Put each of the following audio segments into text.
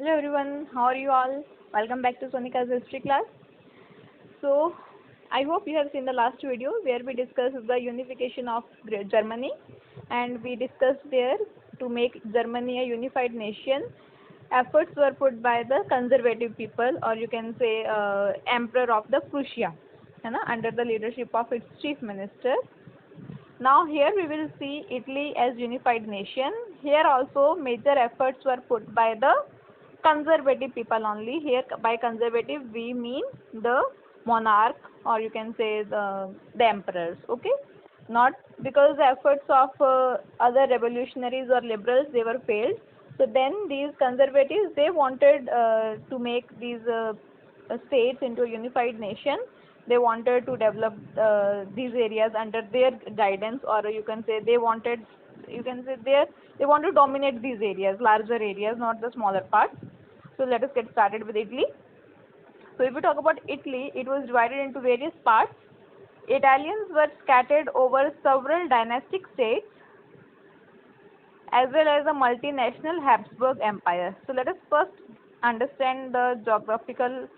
Hello everyone, how are you all? Welcome back to Sonika's history class. So, I hope you have seen the last video where we discussed the unification of Germany, and we discussed there to make Germany a unified nation. Efforts were put by the conservative people, or you can say Emperor of the Prussia, under the leadership of its chief minister. Now here we will see Italy as unified nation. Here also major efforts were put by the conservative people only. Here by conservative we mean the monarch, or you can say the emperors. Okay, not because the efforts of other revolutionaries or liberals, they were failed. So then these conservatives, they wanted to make these states into a unified nation. They wanted to develop these areas under their guidance, or you can say they wanted, they want to dominate these areas, larger areas, not the smaller parts. So let us get started with Italy. So if we talk about Italy, it was divided into various parts. Italians were scattered over several dynastic states as well as a multinational Habsburg Empire. So let us first understand the geographical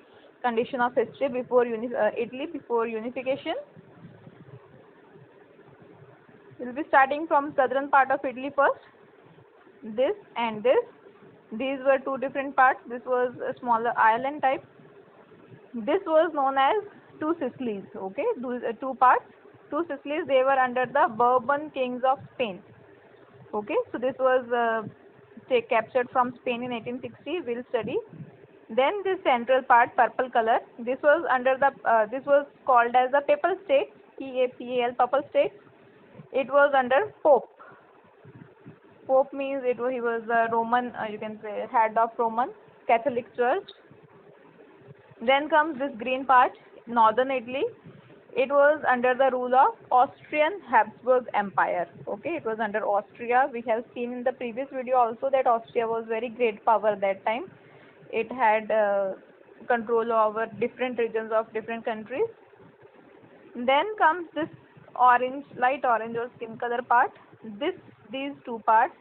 condition of history before Italy before unification. We will be starting from southern part of Italy first. This and this. These were two different parts. This was a smaller island type. This was known as two Sicilies. Okay, two parts. Two Sicilies. They were under the Bourbon kings of Spain. Okay, so this was captured from Spain in 1860. We'll study. Then this central part, purple color. This was under the. This was called as the Papal State. Papal, Papal State. It was under Pope. Pope means he was the Roman, you can say, head of Roman Catholic Church. Then comes this green part, northern Italy. It was under the rule of Austrian Habsburg Empire. Okay, it was under Austria. We have seen in the previous video also that Austria was very great power that time. It had control over different regions of different countries. Then comes this orange, light orange or skin color part. These two parts,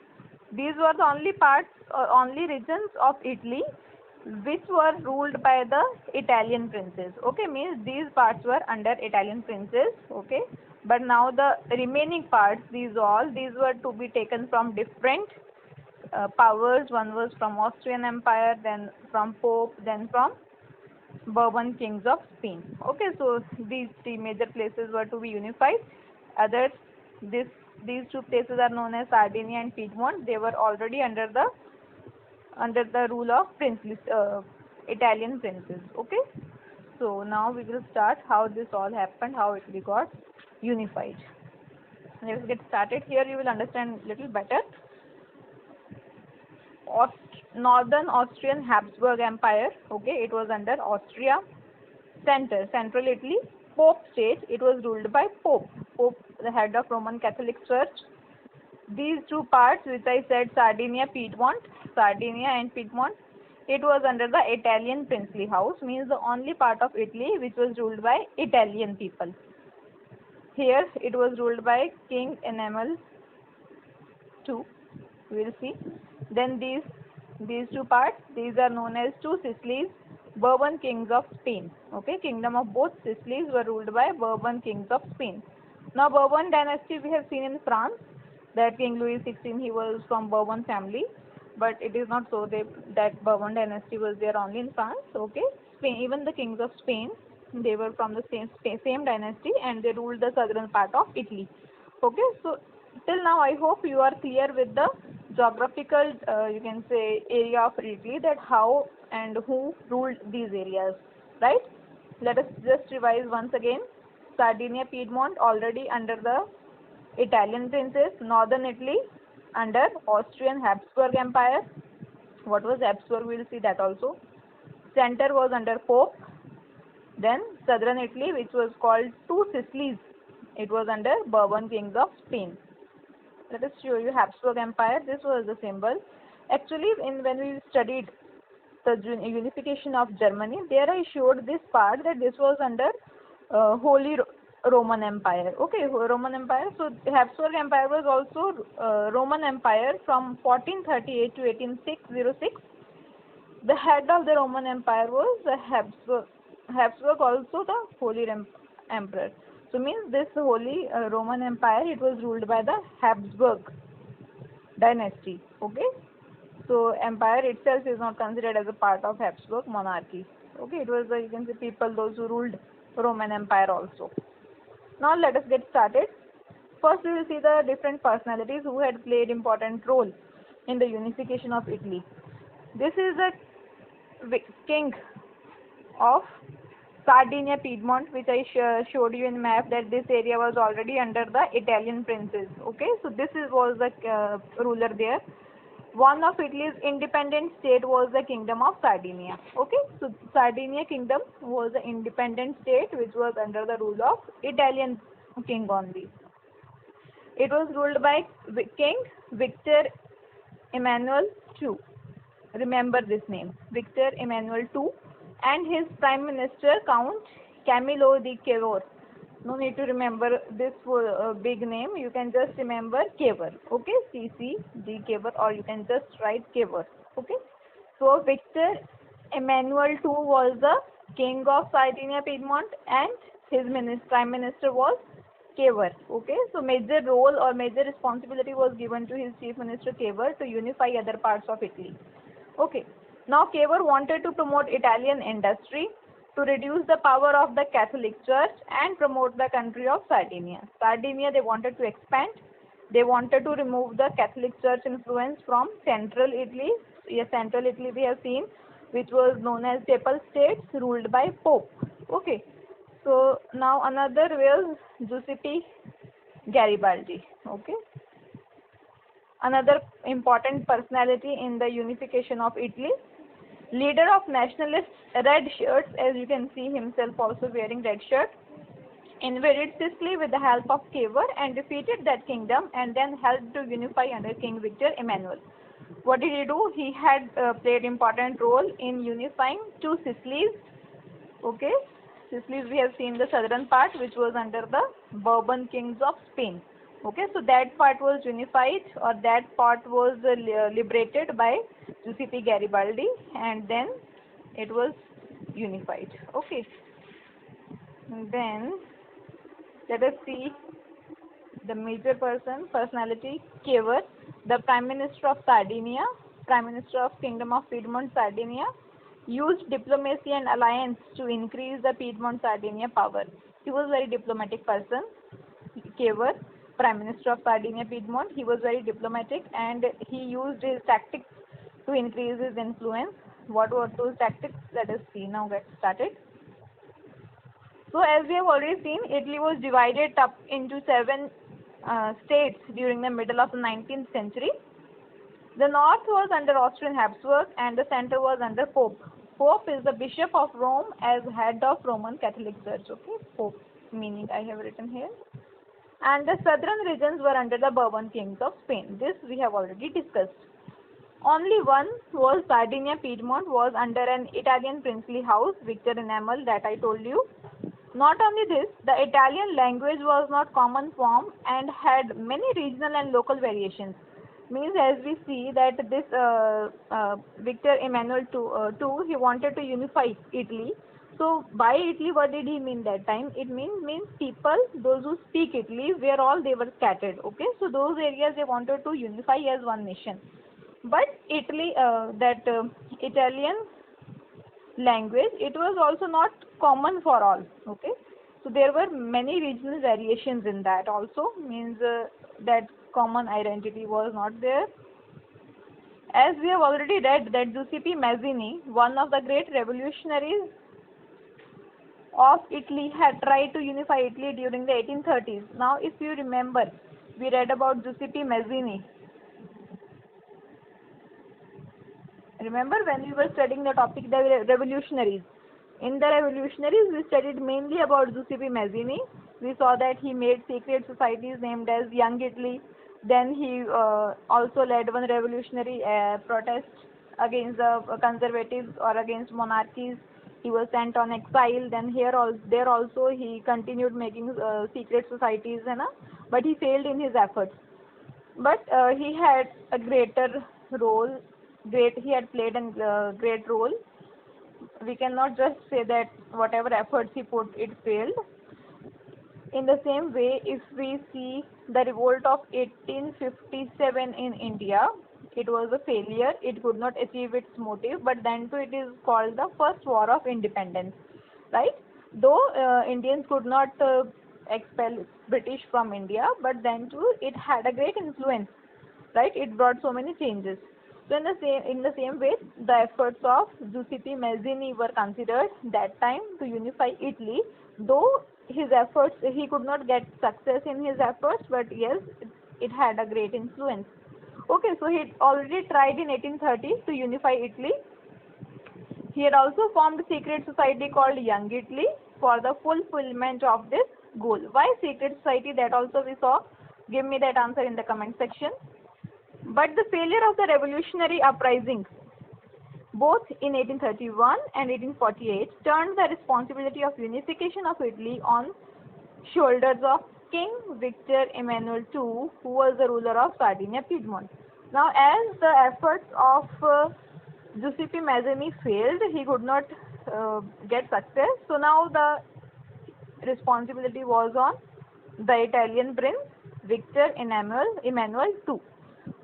these were the only parts or only regions of Italy which were ruled by the Italian princes. Okay, means these parts were under Italian princes. Okay, but now the remaining parts, these were to be taken from different powers. One was from Austrian Empire, then from Pope, then from Bourbon kings of Spain. Okay, so these three major places were to be unified. Others, these two places are known as Sardinia and Piedmont. They were already under the rule of Italian princes. Okay, so now we will start how this all happened, how it got unified. Let's get started. Here you will understand little better. Northern Austrian Habsburg Empire. Okay, it was under Austria. Central Italy, Pope state. It was ruled by Pope, the head of Roman Catholic Church. These two parts which I said, Sardinia and Piedmont, it was under the Italian princely house, means the only part of Italy which was ruled by Italian people. Here it was ruled by King Enamel II. We will see. Then these two parts, these are known as two Sicilies, Bourbon kings of Spain. Okay, kingdom of both Sicilies were ruled by Bourbon kings of Spain. Now Bourbon dynasty we have seen in France, that King Louis XVI, he was from Bourbon family, but it is not so that Bourbon dynasty was there only in France. Okay, Spain, even the kings of Spain, they were from the same dynasty, and they ruled the southern part of Italy. Okay, so till now I hope you are clear with the geographical you can say area of Italy, that how and who ruled these areas, right? Let us just revise once again. Sardinia, Piedmont already under the Italian princes. Northern Italy under Austrian Habsburg Empire. What was Habsburg? We will see that also. Center was under Pope. Then southern Italy, which was called two Sicilies, it was under Bourbon kings of Spain. Let us show you Habsburg Empire. This was the symbol. Actually, when we studied the unification of Germany, there I showed this part that this was under Holy Roman Empire. Okay, Roman Empire. So Habsburg Empire was also Roman Empire from 1438 to 1806. The head of the Roman Empire was the Habsburg. Habsburg also the Holy Emperor. So means this Holy Roman Empire, it was ruled by the Habsburg dynasty. Okay. So empire itself is not considered as a part of Habsburg monarchy. Okay, it was the, you can say, people, those who ruled Roman Empire also. Now let us get started. First we will see the different personalities who had played important role in the unification of Italy. This is the king of Sardinia Piedmont, which I showed you in map, that this area was already under the Italian princes. Okay, so this was the ruler there. One of Italy's independent state was the Kingdom of Sardinia. Okay, so Sardinia Kingdom was the independent state which was under the rule of Italian king only. It was ruled by King Victor Emmanuel II. Remember this name, Victor Emmanuel II, and his prime minister Count Camillo di Cavour. No need to remember this big name. You can just remember Cavour. Okay, CC Cavour, or you can just write Cavour. Okay. So Victor Emmanuel II was the king of Sardinia Piedmont, and his prime minister was Cavour. Okay. So major role or major responsibility was given to his chief minister Cavour to unify other parts of Italy. Okay. Now Cavour wanted to promote Italian industry, to reduce the power of the Catholic Church and promote the country of Sardinia. Sardinia, they wanted to expand. They wanted to remove the Catholic Church influence from central Italy. Yes, central Italy we have seen, which was known as Papal States ruled by Pope. Okay. So now another was Giuseppe Garibaldi. Okay. Another important personality in the unification of Italy. Leader of nationalists, red shirts, as you can see himself also wearing red shirt, invaded Sicily with the help of Cavour and defeated that kingdom, and then helped to unify under King Victor Emmanuel. What did he do? He had played important role in unifying two Sicilies. Okay, Sicilies we have seen the southern part, which was under the Bourbon kings of Spain. Okay, so that part was unified, or that part was liberated by Giuseppe Garibaldi, and then it was unified. Okay, and then let us see the major personality Cavour, the Prime Minister of Sardinia, Prime Minister of Kingdom of Piedmont Sardinia, used diplomacy and alliance to increase the Piedmont Sardinia power. He was a very diplomatic person, Cavour, Prime Minister of Sardinia Piedmont. He was very diplomatic, and he used his tactics to increase his influence. What were those tactics? Let us see. Now get started. So as we have already seen, Italy was divided up into 7 states during the middle of the 19th century. The north was under Austrian Habsburg and the center was under Pope. Pope is the Bishop of Rome as head of Roman Catholic Church. Okay, Pope meaning I have written here. And the southern regions were under the Bourbon kings of Spain. This we have already discussed. Only one was Sardinia Piedmont was under an Italian princely house, Victor Emmanuel, that I told you. Not only this, the Italian language was not common form and had many regional and local variations. Means as we see that this Victor Emmanuel II, he wanted to unify Italy. So by Italy, what did he mean that time? It means people, those who speak Italy, where all they were scattered. Okay, so those areas they wanted to unify as one nation. But Italy, Italian language, it was also not common for all. Okay, so there were many regional variations in that also. Means that common identity was not there. As we have already read that Giuseppe Mazzini, one of the great revolutionaries of Italy, had tried to unify Italy during the 1830s. Now if you remember, we read about Giuseppe Mazzini. Remember when we were studying the topic the revolutionaries. In the revolutionaries we studied mainly about Giuseppe Mazzini. We saw that he made secret societies named as Young Italy. Then he also led one revolutionary protest against the conservatives or against monarchies. He was sent on exile. Then there also he continued making secret societies, but he failed in his efforts. But he had a greater role great. He had played a great role. We cannot just say that whatever efforts he put, it failed. In the same way, if we see the revolt of 1857 in India, it was a failure. It could not achieve its motive, but then too it is called the first war of independence, right? Though Indians could not expel British from India, but then too it had a great influence, right? It brought so many changes. So in the same way, the efforts of Giuseppe Mazzini were considered that time to unify Italy. Though his efforts, he could not get success in his efforts, but yes, it had a great influence. Okay, so he already tried in 1830 to unify Italy. He had also formed a secret society called Young Italy for the fulfillment of this goal. Why secret society? That also we saw. Give me that answer in the comment section. But the failure of the revolutionary uprisings, both in 1831 and 1848, turned the responsibility of unification of Italy on shoulders of King Victor Emmanuel II, who was the ruler of Sardinia Piedmont. Now, as the efforts of Giuseppe Mazzini failed, he could not get success. So now the responsibility was on the Italian prince Victor Emmanuel II.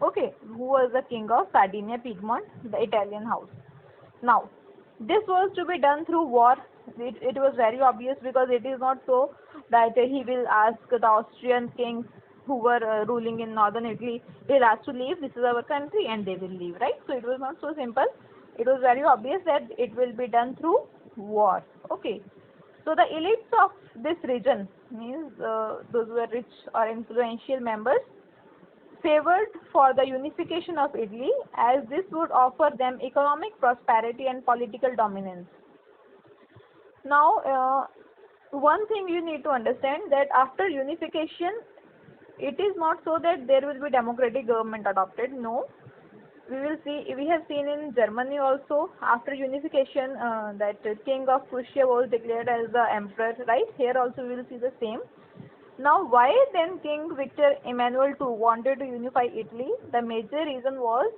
Okay, who was the king of Sardinia Piedmont, the Italian house. Now, this was to be done through war. It was very obvious, because it is not so that he will ask the Austrian kings who were ruling in northern Italy, they'll ask to leave, this is our country, and they will leave, right? So it was not so simple. It was very obvious that it will be done through war. Okay. So the elites of this region, means those who were rich or influential members, favored for the unification of Italy, as this would offer them economic prosperity and political dominance. Now, one thing you need to understand, that after unification, it is not so that there will be democratic government adopted. No, we have seen in Germany also, after unification, that King of Prussia was declared as the emperor, right? Here also we will see the same. Now, why then King Victor Emmanuel II wanted to unify Italy? The major reason was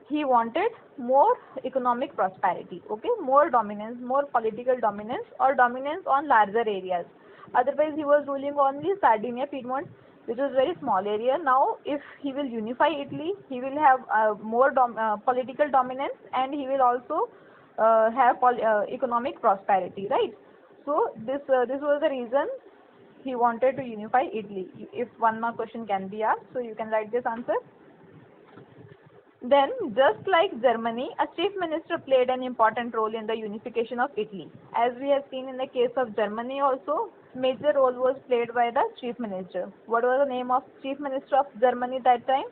he wanted more economic prosperity, okay, more dominance, more political dominance, or dominance on larger areas. Otherwise, he was ruling only Sardinia Piedmont, which was very small area. Now, if he will unify Italy, he will have more political dominance, and he will also have economic prosperity, right? So this was the reason he wanted to unify Italy. If one more question can be asked, so you can write this answer. Then, just like Germany, a chief minister played an important role in the unification of Italy. As we have seen in the case of Germany also, major role was played by the chief minister. What was the name of chief minister of Germany that time?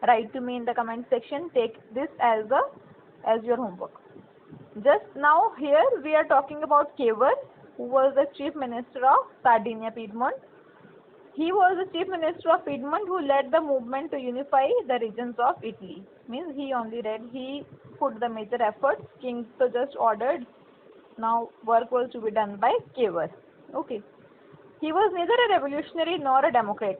Write to me in the comment section. Take this as your homework. Just now here we are talking about Cavour, who was the chief minister of Sardinia Piedmont. He was the chief minister of Piedmont who led the movement to unify the regions of Italy. Means he put the major efforts. King so just ordered. Now work was to be done by Cavour. Okay. He was neither a revolutionary nor a democrat.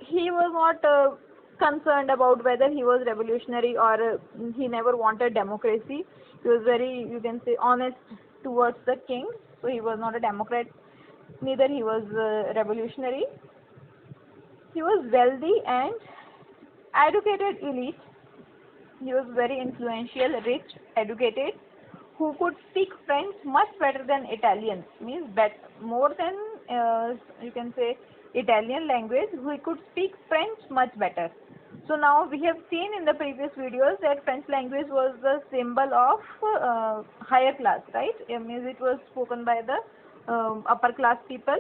He was not concerned about whether he was revolutionary, or he never wanted democracy. He was very, you can say, honest towards the king. So he was not a democrat, neither he was revolutionary. He was wealthy and educated elite. He was very influential, rich, educated, who could speak French much better than Italian, means more than you can say Italian language. He could speak French much better. So now we have seen in the previous videos that French language was the symbol of higher class, right? It means it was spoken by the upper class people.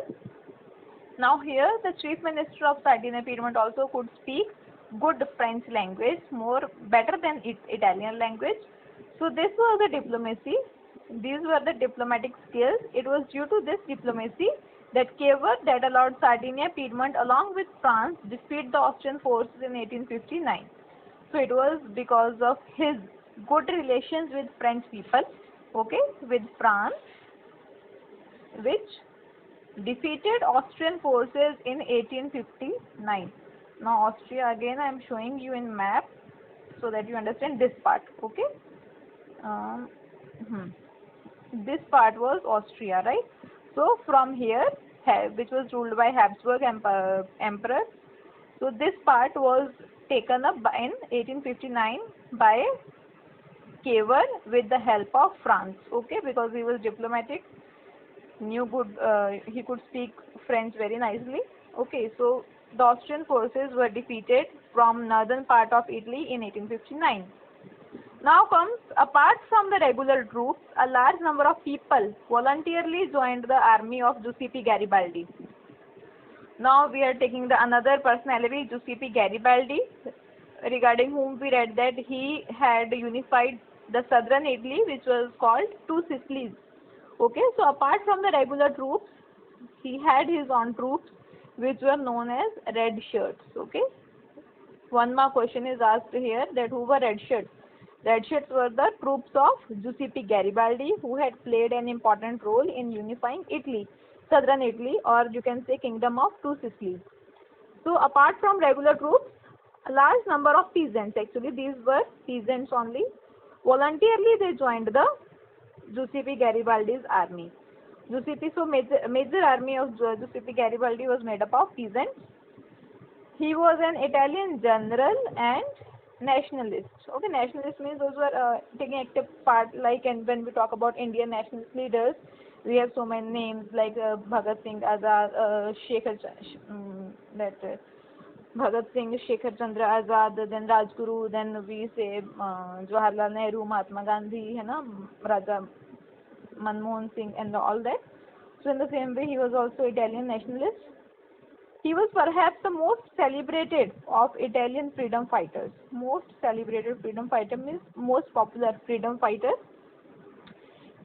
Now here the chief minister of Sardinia Piedmont also could speak good French language, better than Italian language. So this was the diplomacy. These were the diplomatic skills. It was due to this diplomacy that Cavour that allowed Sardinia Piedmont along with France defeat the Austrian forces in 1859. So it was because of his good relations with French people, okay, with France, which defeated Austrian forces in 1859. Now Austria, again I am showing you in map. so that you understand this part. Okay. Um, this part was Austria, right? So from here, which was ruled by Habsburg Emperor. So this part was taken up in 1859 by Cavour with the help of France. Okay, because he was diplomatic, knew good, he could speak French very nicely. Okay, so the Austrian forces were defeated from northern part of Italy in 1859. Now comes, apart from the regular troops, a large number of people voluntarily joined the army of Giuseppe Garibaldi. Now we are taking the another personality, Giuseppe Garibaldi, regarding whom we read that he had unified the southern Italy, which was called Two Sicilies. Okay, so apart from the regular troops, he had his own troops, which were known as red shirts. Okay, one more question is asked here, that who were red shirts? Red shirts were the troops of Giuseppe Garibaldi, who had played an important role in unifying Italy, southern Italy, or you can say kingdom of Two Sicilies. So apart from regular troops, a large number of peasants, actually these were peasants only, voluntarily they joined the Giuseppe Garibaldi's army. So major army of Giuseppe Garibaldi was made up of peasants. He was an Italian general and nationalist. Okay, nationalist means those who are taking active part, like, and when we talk about Indian nationalist leaders, we have so many names like Bhagat Singh Azad, Bhagat Singh, Shekhar Chandra Azad, then Rajguru, then we say Jawaharlal Nehru, Mahatma Gandhi, है ना, Raja Manmohan Singh, and all that. So in the same way, he was also Italian nationalist. He was perhaps the most celebrated of Italian freedom fighters. Most celebrated freedom fighter means most popular freedom fighter.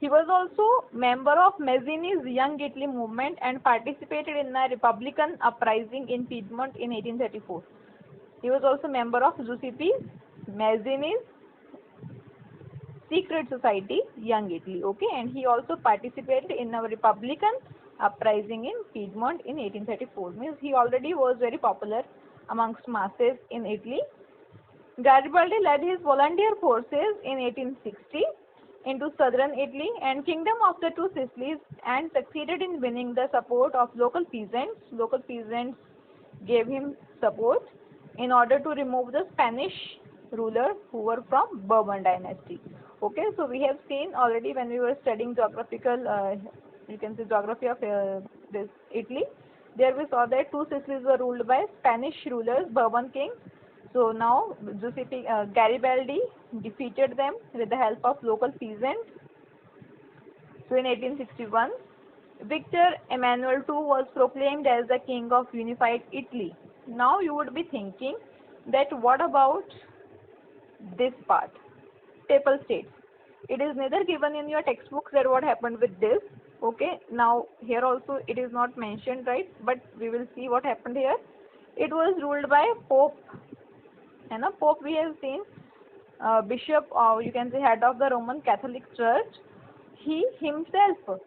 He was also member of Mazzini's Young Italy movement and participated in a Republican uprising in Piedmont in 1834. He was also member of Giuseppe Mazzini's secret society, Young Italy. Okay, and he also participated in a Republican uprising in Piedmont in 1834. Means he already was very popular amongst masses in Italy. Garibaldi led his volunteer forces in 1860 into southern Italy and kingdom of the Two Sicilies and succeeded in winning the support of local peasants. Local peasants gave him support in order to remove the Spanish ruler who were from Bourbon dynasty. Okay, so we have seen already when we were studying geographical, you can say geography of this Italy. There we saw that Two Sicilies were ruled by Spanish rulers, Bourbon kings. So now Giuseppe Garibaldi defeated them with the help of local peasants. So in 1861, Victor Emmanuel II was proclaimed as the king of unified Italy. Now you would be thinking that what about this part, Papal States? It is neither given in your textbooks that what happened with this. Okay, now here also it is not mentioned, right? But we will see what happened here. It was ruled by Pope. And a Pope we have seen, bishop, or you can say head of the Roman Catholic Church. He himself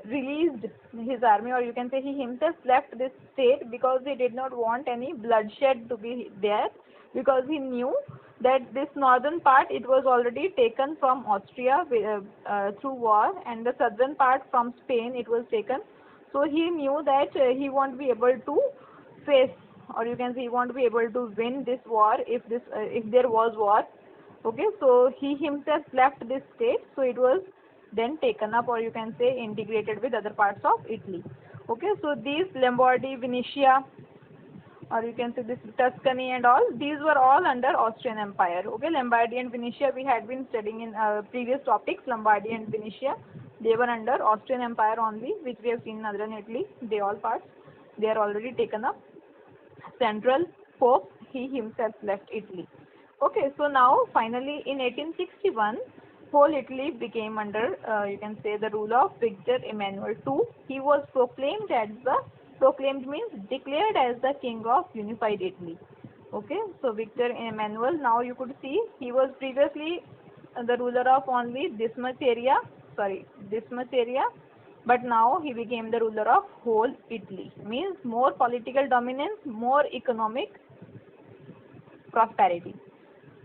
released his army, or you can say he himself left this state because he did not want any bloodshed to be there, because he knew that this northern part, it was already taken from Austria through war, and the southern part from Spain, it was taken. So he knew that he won't be able to face, or you can say he won't be able to win this war if there was war. Okay, so he himself left this state, so it was then taken up, or you can say integrated with other parts of Italy. Okay, so these Lombardy, Venetia, or you can say this Tuscany and all, these were all under Austrian Empire. Okay, Lombardy and Venetia we had been studying in previous topics. Lombardy and Venetia, they were under Austrian Empire only, which we have seen in northern Italy. They all parts, they are already taken up. Central Pope, he himself left Italy. Okay, so now finally in 1861, whole Italy became under, you can say, the rule of Victor Emmanuel II. He was proclaimed means declared as the king of unified Italy. Okay, so Victor Emmanuel, now you could see he was previously the ruler of only this much area, but now he became the ruler of whole Italy. Means more political dominance, more economic prosperity.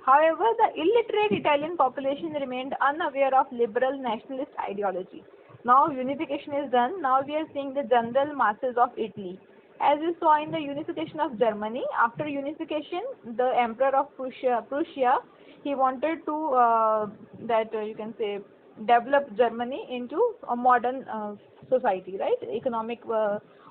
However, the illiterate Italian population remained unaware of liberal nationalist ideology. Now unification is done. Now we are seeing the general masses of Italy. As we saw in the unification of Germany, after unification, the Emperor of Prussia, he wanted to you can say develop Germany into a modern society, right? Economic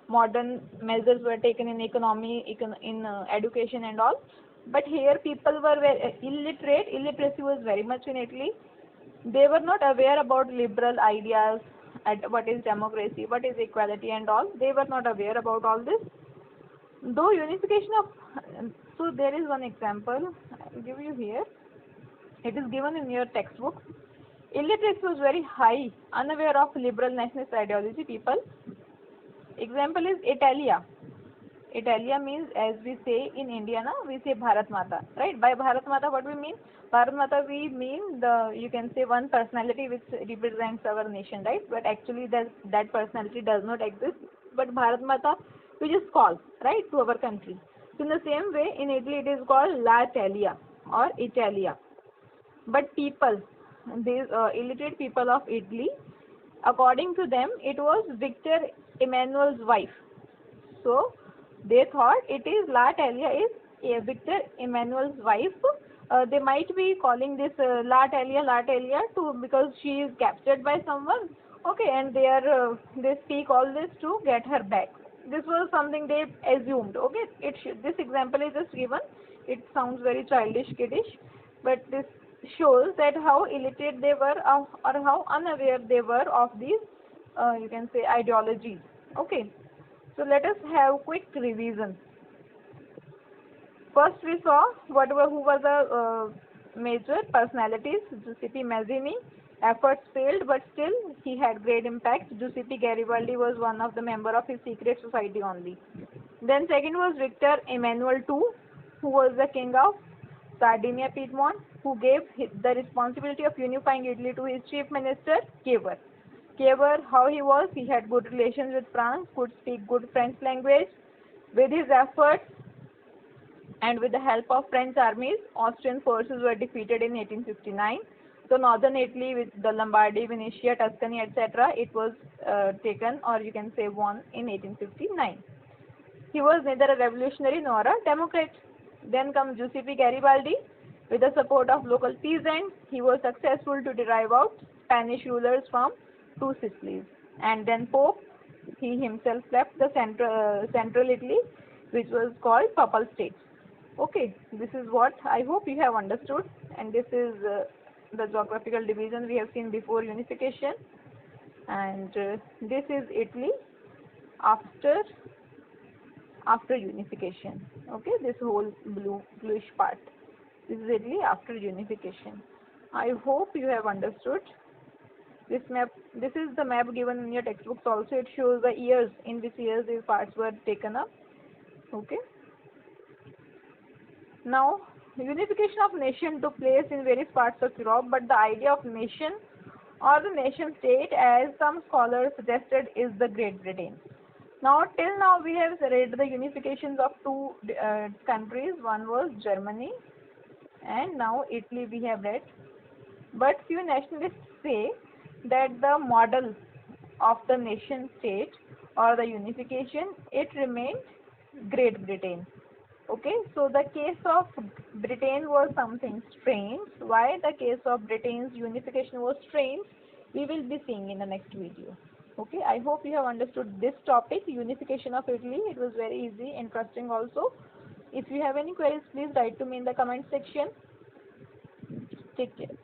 modern measures were taken in economy, in education and all. But here people were very illiterate. Illiteracy was very much in Italy. They were not aware about liberal ideas, at what is democracy, what is equality and all. They were not aware about all this. Though unification of, so there is one example I will give you here. It is given in your textbook. Illiteracy was very high, unaware of liberal nationalist ideology people. Example is Italia. Italia means, as we say in India now, we say Bharat Mata, right? By Bharat Mata, what we mean? Bharat Mata, we mean the, you can say, one personality which represents our nation, right? But actually that personality does not exist. But Bharat Mata, we just call, right, to our country. So in the same way, in Italy it is called La Italia or Italia. But people, these illiterate people of Italy, according to them, it was Victor Emmanuel's wife. So they thought it is La Italia is Victor Emmanuel's wife. They might be calling this La Italia to, because she is captured by someone. Okay, and they are they speak all this to get her back. This was something they assumed. Okay, this example is just given. It sounds very childish, kiddish, but this shows that how illiterate they were or how unaware they were of these you can say ideologies. Okay, so let us have quick revision. First we saw who were the major personalities. Giuseppe Mazzini. Efforts failed, but still he had great impact. Giuseppe Garibaldi was one of the member of his secret society only. Then second was Victor Emmanuel II, who was the king of Sardinia Piedmont, who gave the responsibility of unifying Italy to his chief minister, Cavour. Cavour, how he was, he had good relations with France, could speak good French language. With his efforts and with the help of French armies, Austrian forces were defeated in 1859. So northern Italy with the Lombardy, Venetia, Tuscany, etc., it was taken, or you can say won, in 1859. He was neither a revolutionary nor a democrat. Then comes Giuseppe Garibaldi. With the support of local peasants, he was successful to drive out Spanish rulers from two Sicilies. And then Pope, he himself left the central Italy, which was called Papal States. Okay, this is what I hope you have understood, and this is the geographical division we have seen before unification, and this is Italy after unification. Okay, this whole bluish part, this is Italy after unification. I hope you have understood. This map, this is the map given in your textbooks also. It shows the years, in which years these parts were taken up. Okay. Now, unification of nation took place in various parts of Europe, but the idea of nation or the nation state, as some scholars suggested, is the Great Britain. Now, till now we have read the unifications of two countries. One was Germany, and now Italy we have read. But few nationalists say that the model of the nation state or the unification, it remained Great Britain. Okay, so the case of Britain was something strange. Why the case of Britain's unification was strange, we will be seeing in the next video. Okay, I hope you have understood this topic, unification of Italy. It was very easy, interesting also. If you have any queries, please write to me in the comment section. Take care.